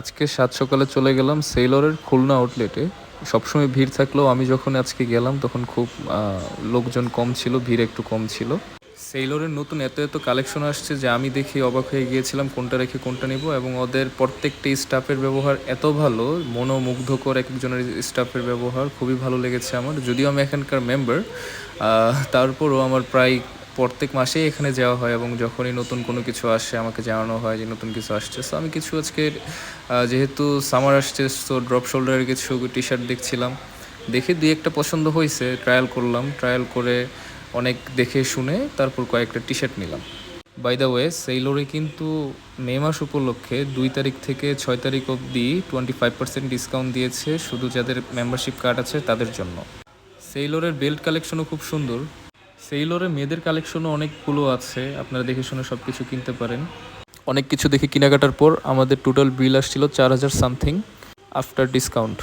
আজকে সাত সকালে চলে গেলাম সেইলরের খুলনা আউটলেটে। সবসময় ভিড় থাকলেও আমি যখন আজকে গেলাম তখন খুব লোকজন কম ছিল, ভিড় একটু কম ছিল। সেইলরের নতুন এত এত কালেকশন আসছে যে আমি দেখে অবাক হয়ে গিয়েছিলাম কোনটা রেখে কোনটা নিব, এবং ওদের প্রত্যেকটা স্টাফের ব্যবহার এত ভালো, মনোমুগ্ধকর। এক একজনের স্টাফের ব্যবহার খুবই ভালো লেগেছে আমার। যদিও আমি এখানকার মেম্বার, তারপরও আমার প্রায় প্রত্যেক মাসেই এখানে যাওয়া হয়, এবং যখনই নতুন কোনো কিছু আসে আমাকে জানানো হয় যে নতুন কিছু আসছে। সো আমি কিছু আজকে যেহেতু সামার আসছে, সো ড্রপ শোল্ডারের কিছু টি শার্ট দেখছিলাম, দেখে দুই একটা পছন্দ হয়েছে, ট্রায়াল করলাম। ট্রায়াল করে অনেক দেখে শুনে তারপর কয়েকটা টি শার্ট নিলাম। বাই দ্য ওয়ে, সেইলরে কিন্তু মে মাস উপলক্ষে 2 তারিখ থেকে 6 তারিখ অবধি 25% ডিসকাউন্ট দিয়েছে, শুধু যাদের মেম্বারশিপ কার্ড আছে তাদের জন্য। সেইলরের বেল্ট কালেকশনও খুব সুন্দর। সেইলরে মেয়েদের কালেকশনও অনেকগুলো আছে, আপনারা দেখে শুনে সব কিছু কিনতে পারেন। অনেক কিছু দেখে কেনাকাটার পর আমাদের টোটাল বিল আসছিল 4,000 সামথিং আফটার ডিসকাউন্ট।